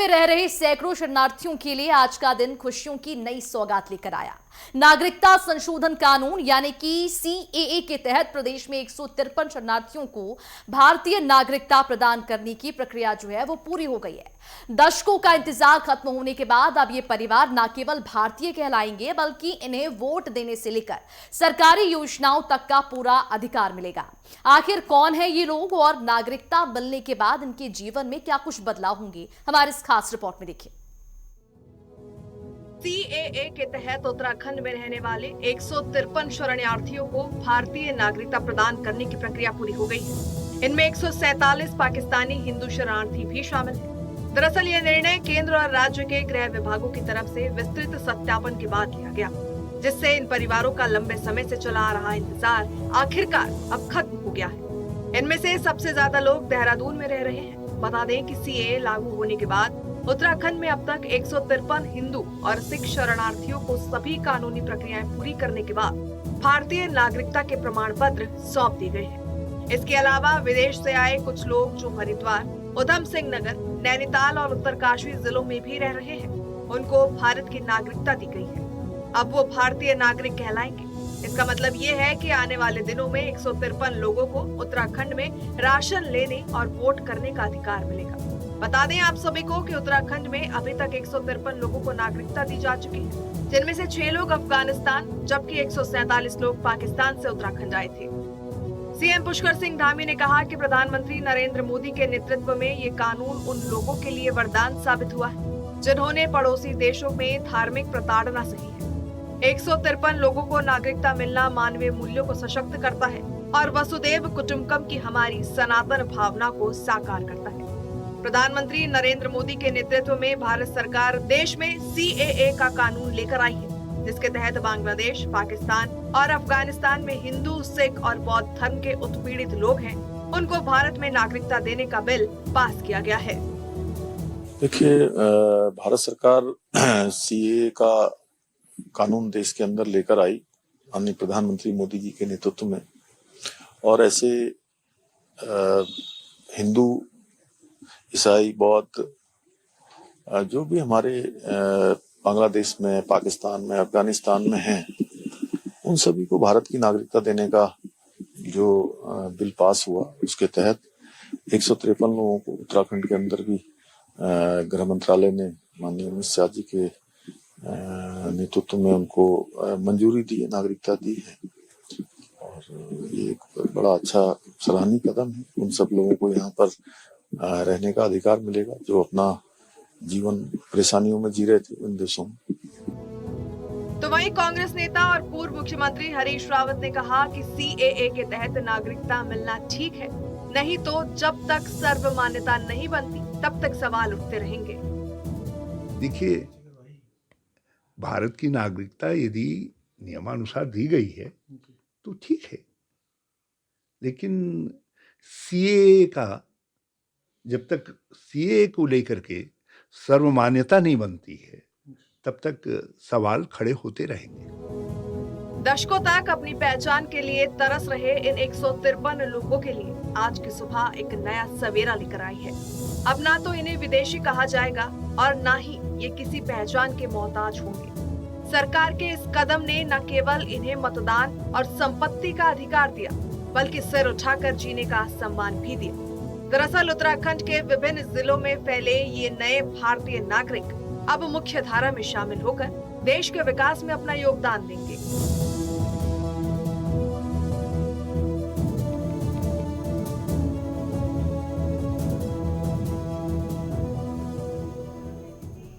पे रह रहे सैकड़ों शरणार्थियों के लिए आज का दिन खुशियों की नई सौगात लेकर आया। नागरिकता संशोधन कानून यानी कि सीएए के तहत प्रदेश में 153 शरणार्थियों को भारतीय नागरिकता प्रदान करने की प्रक्रिया जो है वो पूरी हो गई है। दशकों का इंतजार खत्म होने के बाद अब ये परिवार न केवल भारतीय कहलाएंगे बल्कि इन्हें वोट देने से लेकर सरकारी योजनाओं तक का पूरा अधिकार मिलेगा। आखिर कौन है ये लोग और नागरिकता मिलने के बाद इनके जीवन में क्या कुछ बदलाव होंगे, हमारे इस खास रिपोर्ट में देखिए। सीएए के तहत उत्तराखंड में रहने वाले 153 शरणार्थियों को भारतीय नागरिकता प्रदान करने की प्रक्रिया पूरी हो गई है। इनमें 147 पाकिस्तानी हिंदू शरणार्थी भी शामिल हैं। दरअसल यह निर्णय केंद्र और राज्य के गृह विभागों की तरफ से विस्तृत सत्यापन के बाद लिया गया, जिससे इन परिवारों का लंबे समय से चला आ रहा इंतजार आखिरकार अब खत्म हो गया है। इनमें से सबसे ज्यादा लोग देहरादून में रह रहे हैं। बता दें कि सीएए लागू होने के बाद उत्तराखंड में अब तक 153 हिंदू और सिख शरणार्थियों को सभी कानूनी प्रक्रियाएं पूरी करने के बाद भारतीय नागरिकता के प्रमाण पत्र सौंप दिए गए हैं। इसके अलावा विदेश से आए कुछ लोग जो हरिद्वार, उधम सिंह नगर, नैनीताल और उत्तरकाशी जिलों में भी रह रहे हैं, उनको भारत की नागरिकता दी गई है। अब वो भारतीय नागरिक कहलाएंगे। इसका मतलब ये है कि आने वाले दिनों में 153 लोगों को उत्तराखंड में राशन लेने और वोट करने का अधिकार मिलेगा। बता दें आप सभी को कि उत्तराखंड में अभी तक 153 लोगों को नागरिकता दी जा चुकी है, जिनमें से 6 लोग अफगानिस्तान जबकि 147 लोग पाकिस्तान से उत्तराखंड आए थे। सीएम पुष्कर सिंह धामी ने कहा कि प्रधानमंत्री नरेंद्र मोदी के नेतृत्व में ये कानून उन लोगों के लिए वरदान साबित हुआ है जिन्होंने पड़ोसी देशों में धार्मिक प्रताड़ना सही है। 153 लोगों को नागरिकता मिलना मानवीय मूल्यों को सशक्त करता है और वसुदैव कुटुंबकम की हमारी सनातन भावना को साकार करता है। प्रधानमंत्री नरेंद्र मोदी के नेतृत्व में भारत सरकार देश में सीएए का कानून लेकर आई है, जिसके तहत बांग्लादेश, पाकिस्तान और अफगानिस्तान में हिंदू, सिख और बौद्ध धर्म के उत्पीड़ित लोग हैं, उनको भारत में नागरिकता देने का बिल पास किया गया है। देखिए, भारत सरकार सीएए का कानून देश के अंदर लेकर आई माननीय प्रधानमंत्री मोदी जी के नेतृत्व में, और ऐसे हिंदू, ईसाई, बौद्ध जो भी हमारे बांग्लादेश में, पाकिस्तान में, अफगानिस्तान में हैं, उन सभी को भारत की नागरिकता देने का जो बिल पास हुआ, उसके तहत 153 लोगों को उत्तराखंड के अंदर भी गृह मंत्रालय ने माननीय अमित शाह जी के नेतृत्व में उनको मंजूरी दी है, नागरिकता दी है। और ये एक बड़ा अच्छा सराहनीय कदम है। उन सब लोगों को यहाँ पर रहने का अधिकार मिलेगा जो अपना जीवन परेशानियों में जी रहे थे उन देशों में। तो वहीं कांग्रेस नेता और पूर्व मुख्यमंत्री हरीश रावत ने कहा कि सीएए के तहत नागरिकता मिलना ठीक है, नहीं तो जब तक सर्व मान्यता नहीं बनती तब तक सवाल उठते रहेंगे। देखिए, भारत की नागरिकता यदि नियमानुसार दी गई है तो ठीक है, लेकिन सीएए का जब तक सीएए को लेकर के सर्वमान्यता नहीं बनती है तब तक सवाल खड़े होते रहेंगे। दशकों तक अपनी पहचान के लिए तरस रहे इन 153 लोगों के लिए आज की सुबह एक नया सवेरा लेकर आई है। अब ना तो इन्हें विदेशी कहा जाएगा और ना ही ये किसी पहचान के मोहताज होंगे। सरकार के इस कदम ने न केवल इन्हें मतदान और संपत्ति का अधिकार दिया, बल्कि सिर उठाकर जीने का सम्मान भी दिया। दरअसल उत्तराखंड के विभिन्न जिलों में फैले ये नए भारतीय नागरिक अब मुख्य धारा में शामिल होकर देश के विकास में अपना योगदान देंगे।